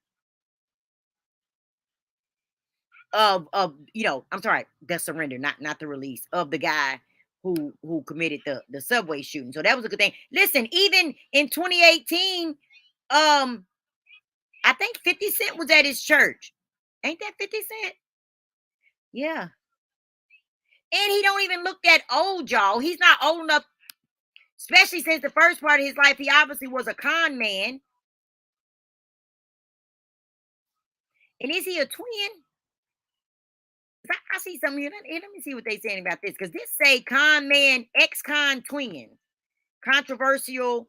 sorry, the surrender, not the release of the guy who committed the subway shooting. So that was a good thing. Listen, even in 2018, um, I think 50 Cent was at his church. Ain't that 50 Cent? Yeah. And he don't even look that old, y'all. He's not old enough, especially since the first part of his life, he obviously was a con man. And is he a twin? I see some here. Let me see what they saying about this. Because this say con man, ex-con twin. Controversial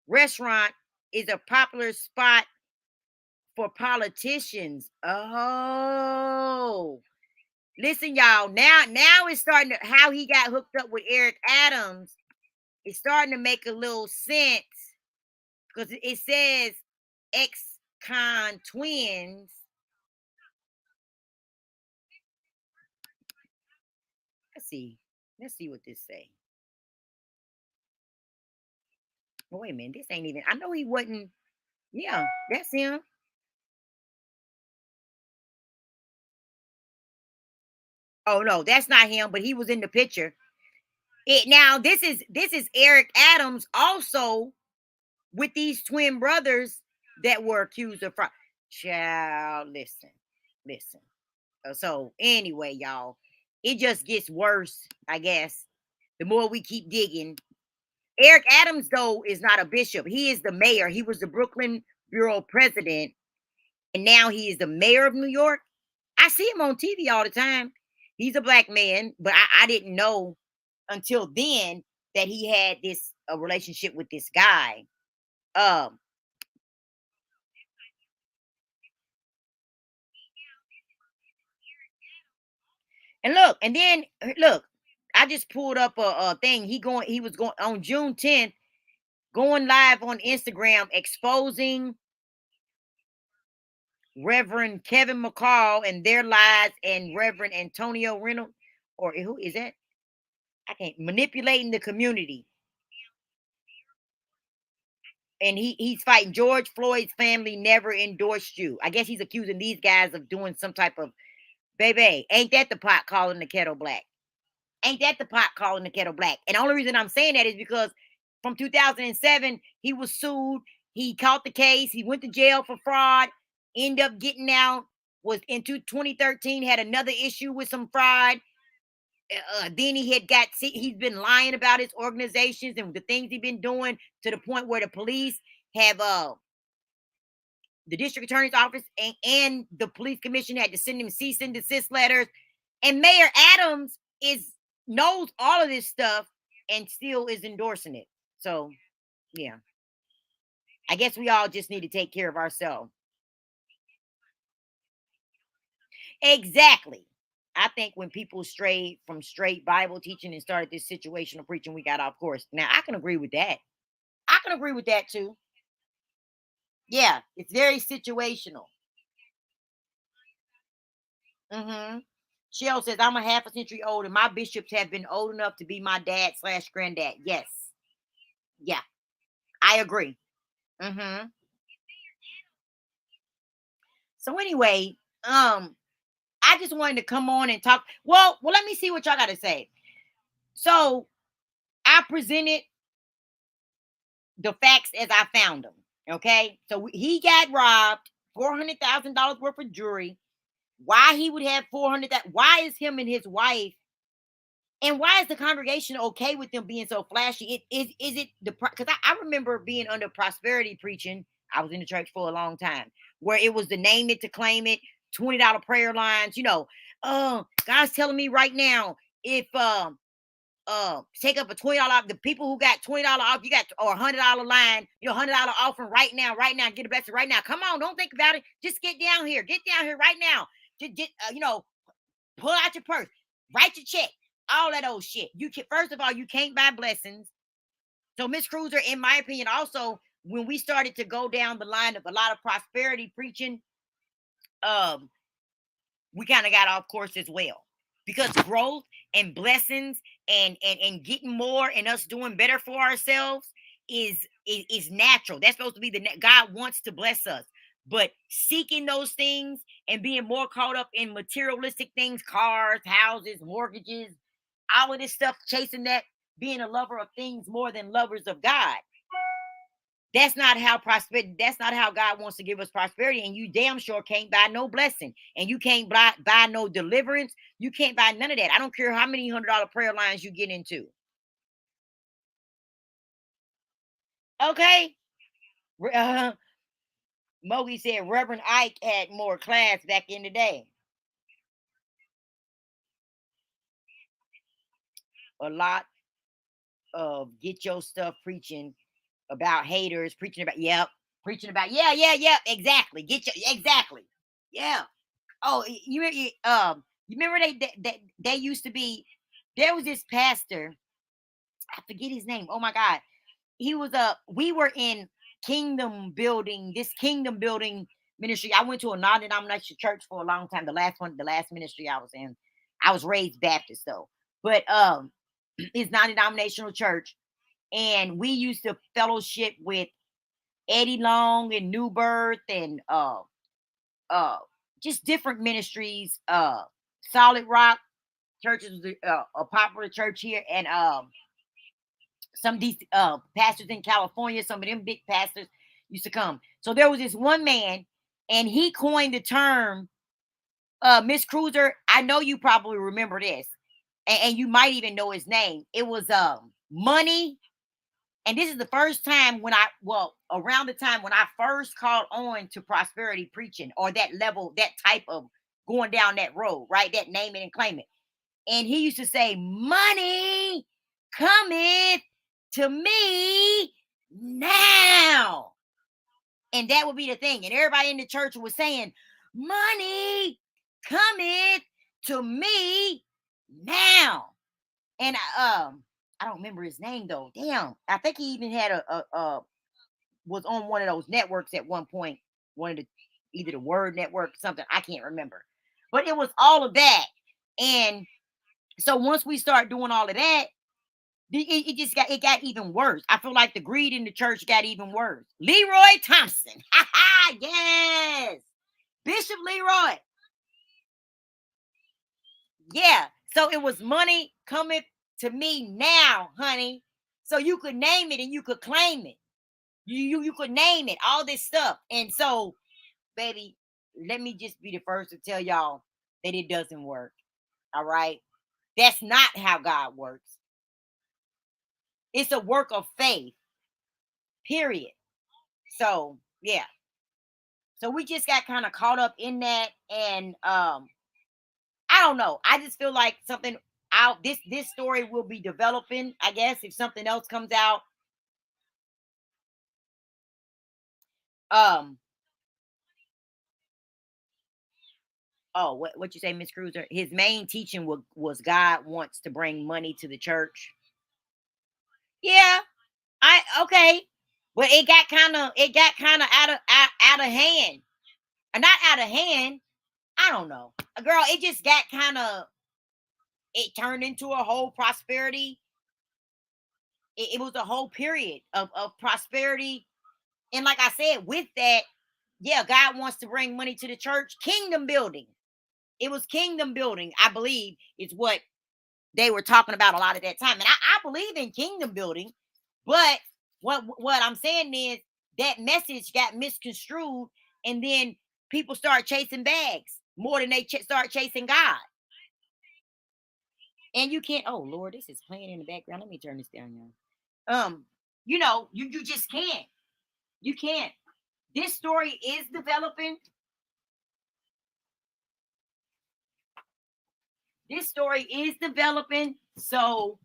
restaurant is a popular spot for politicians. Oh. Listen, y'all. Now it's starting to how he got hooked up with Eric Adams. It's starting to make a little sense because it says ex-con twins. Let's see. Let's see what this say. Oh, wait a minute. This ain't even. I know he wasn't. Yeah, that's him. Oh no, that's not him. But he was in the picture. Now this is Eric Adams also with these twin brothers that were accused of fraud. Child, listen. So anyway, y'all, it just gets worse, I guess. The more we keep digging. Eric Adams, though, is not a bishop. He is the mayor. He was the Brooklyn Bureau president, and now he is the mayor of New York. I see him on TV all the time. He's a black man, but I didn't know until then that he had this a relationship with this guy. Um, and look, and then look, I just pulled up a thing. He was going on June 10th, going live on Instagram, exposing Reverend Kevin McCall and their lies, and Reverend Antonio Reynolds, or who is that? I can't manipulating the community. And he's fighting George Floyd's family never endorsed you. I guess he's accusing these guys of doing some type of baby. Ain't that the pot calling the kettle black? Ain't that the pot calling the kettle black? And the only reason I'm saying that is because from 2007 he was sued He caught the case. He went to jail for fraud. Ended up getting out. Was into 2013. Had another issue with some fraud. Then he's been lying about his organizations and the things he's been doing to the point where the police have the district attorney's office and the police commission had to send him cease and desist letters. And Mayor Adams knows all of this stuff and still is endorsing it. So yeah, I guess we all just need to take care of ourselves. Exactly. I think when people strayed from straight Bible teaching and started this situational preaching, we got off course. Now I can agree with that. I can agree with that too. Yeah, it's very situational. Mm-hmm. Shell says, I'm a half a century old, and my bishops have been old enough to be my dad/granddad. Yes. Yeah, I agree. Mm-hmm. So anyway, I just wanted to come on and talk. Well, let me see what y'all got to say. So I presented the facts as I found them. Okay, so he got robbed, $400,000 worth of jewelry. Why he would have 400? That why is him and his wife? And why is the congregation okay with them being so flashy? Is it the because I remember being under prosperity preaching. I was in the church for a long time where it was the name it to claim it, $20 prayer lines. God's telling me right now if take up a $20, the people who got $20 off, you got or $100 line, $100 offering right now, get a blessing right now. Come on, don't think about it. Just get down here right now. Just get pull out your purse, write your check, all that old shit. You can first of all, you can't buy blessings. So Miss Cruiser, in my opinion, also when we started to go down the line of a lot of prosperity preaching, um, we kind of got off course as well. Because growth and blessings and getting more and us doing better for ourselves is natural. That's supposed to be God wants to bless us. But seeking those things and being more caught up in materialistic things, cars, houses, mortgages, all of this stuff, chasing that, being a lover of things more than lovers of God. That's not how God wants to give us prosperity. And you damn sure can't buy no blessing. And you can't buy no deliverance. You can't buy none of that. I don't care how many $100 prayer lines you get into. Okay. Mogi said Reverend Ike had more class back in the day. A lot of get your stuff preaching about haters, preaching about exactly. Exactly. Yeah. Oh, you remember they used to be. There was this pastor. I forget his name. Oh my God, he was We were in This kingdom building ministry. I went to a non-denominational church for a long time. The last ministry I was in. I was raised Baptist though, but it's non-denominational church, and we used to fellowship with Eddie Long and New Birth and uh just different ministries. Solid Rock Church is a popular church here, and some of these pastors in California, some of them big pastors used to come. So there was this one man, and he coined the term, Miss Cruiser. I know you probably remember this, and you might even know his name. It was money. And this is the first time around the time when I first called on to prosperity preaching, or that level, that type of going down that road, right? That name it and claim it. And he used to say, money cometh to me now. And that would be the thing. And everybody in the church was saying, money cometh to me now. And I don't remember his name though. Damn. I think he even had was on one of those networks at one point, one of the either the Word Network, something. I can't remember. But it was all of that. And so once we start doing all of that, it got even worse. I feel like the greed in the church got even worse. Leroy Thompson. Yes. Bishop Leroy. Yeah. So it was money coming to me now, honey. So you could name it and you could claim it. You could name it, all this stuff. And so, baby, let me just be the first to tell y'all that it doesn't work. All right. That's not how God works. It's a work of faith, period. So yeah. So we just got kind of caught up in that. And I don't know. I just feel like something out this story will be developing, I guess, if something else comes out. Um oh, what you say, Miss Cruiser? His main teaching was God wants to bring money to the church. Yeah, I okay. But it got kind of out of hand. Not out of hand. I don't know. Girl, it just got kind of it turned into a whole prosperity. It was a whole period of prosperity. And like I said, with that, yeah, God wants to bring money to the church. Kingdom building. It was kingdom building, I believe, is what they were talking about a lot of that time. And I believe in kingdom building, but what I'm saying is that message got misconstrued, and then people start chasing bags more than they start chasing God. And you can't. Oh Lord, this is playing in the background. Let me turn this down, y'all. You just can't. You can't. This story is developing. This story is developing. So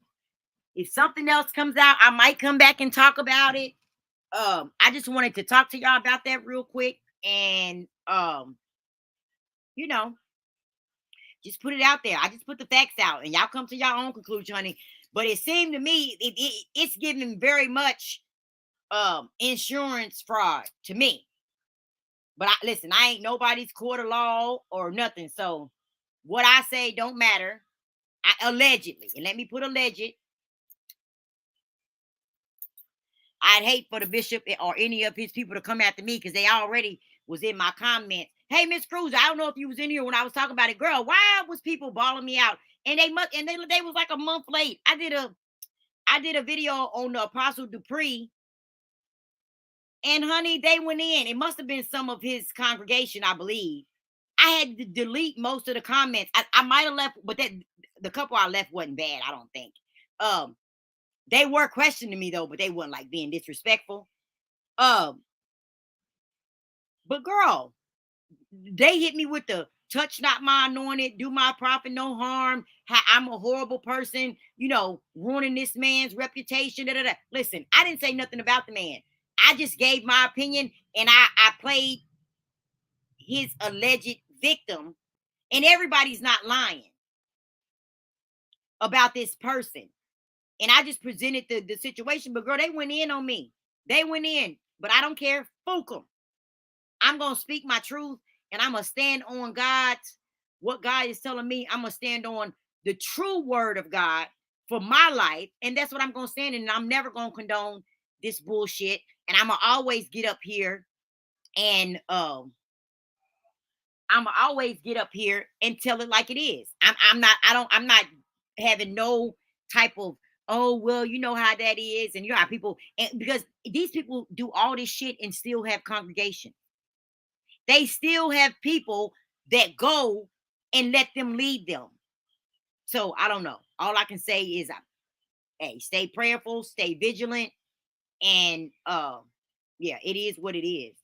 if something else comes out, I might come back and talk about it. I just wanted to talk to y'all about that real quick, and you know, just put it out there. I just put the facts out, and y'all come to your own conclusion, honey. But it seemed to me it's giving very much insurance fraud to me. But listen, I ain't nobody's court of law or nothing. So what I say don't matter. Allegedly, and let me put alleged. I'd hate for the bishop or any of his people to come after me because they already was in my comments. Hey, Miss Cruz, I don't know if you was in here when I was talking about it, girl. Why was people balling me out? And they was like a month late. I did a video on the Apostle Dupree, and honey, they went in. It must have been some of his congregation, I believe. I had to delete most of the comments. I might have left, but that the couple I left wasn't bad, I don't think. Um, they were questioning me though, but they weren't like being disrespectful. Um, but girl, they hit me with the touch not my anointed, do my prophet no harm. How I'm a horrible person, ruining this man's reputation. Da, da, da. Listen, I didn't say nothing about the man. I just gave my opinion, and I played his alleged victim, and everybody's not lying about this person. And I just presented the situation. But girl, they went in on me. They went in, but I don't care. Fool them. I'm gonna speak my truth, and I'm gonna stand on God's what God is telling me. I'm gonna stand on the true word of God for my life, and that's what I'm gonna stand in. And I'm never gonna condone this bullshit. And I'm gonna always get up here and I'm gonna always get up here and tell it like it is. I'm not having no type of, oh well, you know how that is, and you know how people, and because these people do all this shit and still have congregation. They still have people that go and let them lead them. So I don't know. All I can say is, hey, stay prayerful, stay vigilant, and yeah, it is what it is.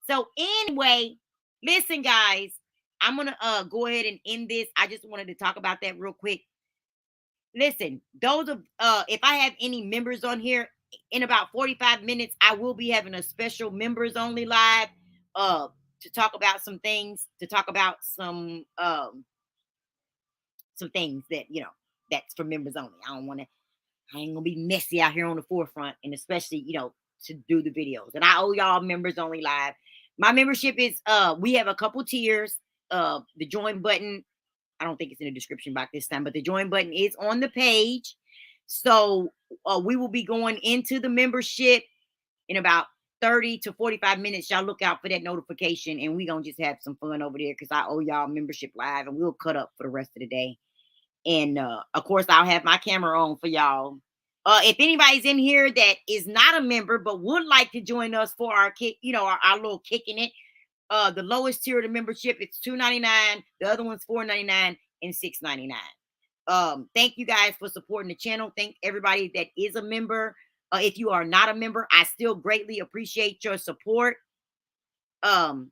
So anyway, listen, guys, I'm gonna go ahead and end this. I just wanted to talk about that real quick. Listen, those of if I have any members on here in about 45 minutes, I will be having a special members only live uh to talk about some things, to talk about some things that that's for members only. I ain't gonna be messy out here on the forefront, and especially to do the videos. And I owe y'all members only live. My membership is we have a couple tiers. The join button, I don't think it's in the description box this time, but the join button is on the page. So we will be going into the membership in about 30 to 45 minutes. Y'all look out for that notification, and we gonna just have some fun over there because I owe y'all membership live, and we'll cut up for the rest of the day. And of course, I'll have my camera on for y'all. If anybody's in here that is not a member but would like to join us for our kick, our little kicking it. The lowest tier of the membership, it's $2.99. The other one's $4.99 and $6.99. Thank you guys for supporting the channel. Thank everybody that is a member. If you are not a member, I still greatly appreciate your support. All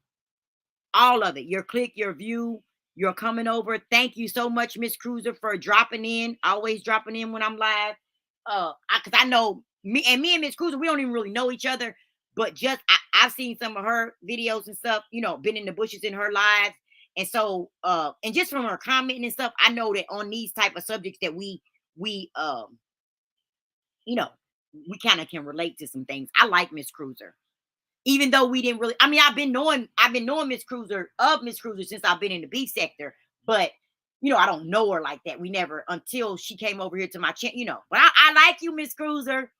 of it, your click, your view, your coming over. Thank you so much, Miss Cruiser, for dropping in, always dropping in when I'm live. Because I know me and Miss Cruiser, we don't even really know each other, but just I've seen some of her videos and stuff, been in the bushes in her lives. And so and just from her commenting and stuff, I know that on these type of subjects that we you know we kind of can relate to some things. I like Miss Cruiser, even though we didn't really. I mean, I've been knowing Miss Cruiser since I've been in the beef sector, but I don't know her like that. We never, until she came over here to my channel. But I like you, Miss Cruiser.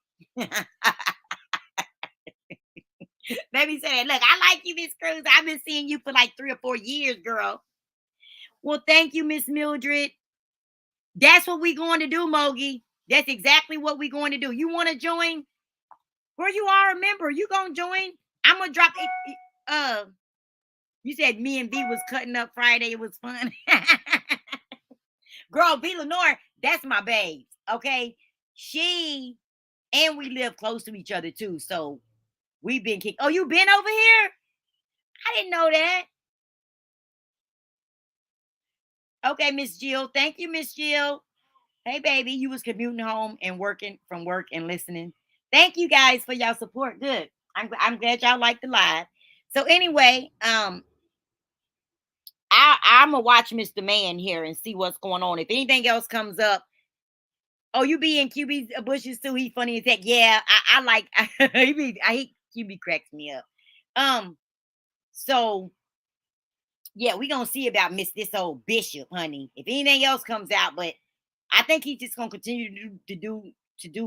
Let me say that. Look, I like you, Miss Cruiser. I've been seeing you for like 3 or 4 years, girl. Well, thank you, Miss Mildred. That's what we going to do, Mogi. That's exactly what we going to do. You want to join? Where you are a member, you gonna join? I'm gonna drop it. You said me and V was cutting up Friday. It was fun. Girl, V Lenore, that's my babes. Okay. She and we live close to each other too. So we've been kicked. Oh, you been over here? I didn't know that. Okay, Miss Jill. Thank you, Miss Jill. Hey, baby, you was commuting home and working from work and listening. Thank you guys for y'all support. Good. I'm glad y'all like the live. So anyway, I'm gonna watch Mr. Man here and see what's going on. If anything else comes up, oh, you be in QB bushes too. He funny as heck. Yeah, I like. I hate QB cracks me up. So yeah, we gonna see about this old Bishop, honey. If anything else comes out, but I think he's just gonna continue to do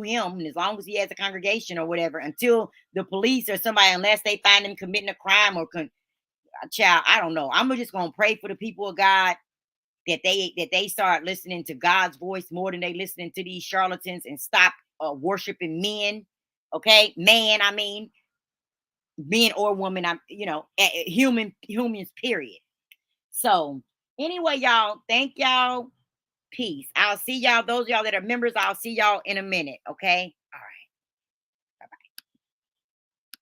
him, and as long as he has a congregation or whatever, until the police or somebody, unless they find him committing a crime or child, I don't know. I'm just gonna pray for the people of God that they start listening to God's voice more than they listening to these charlatans, and stop worshiping men. Okay, man, I mean men or woman. I'm humans. Period. So anyway, y'all, thank y'all. Peace. I'll see y'all. Those of y'all that are members, I'll see y'all in a minute. Okay.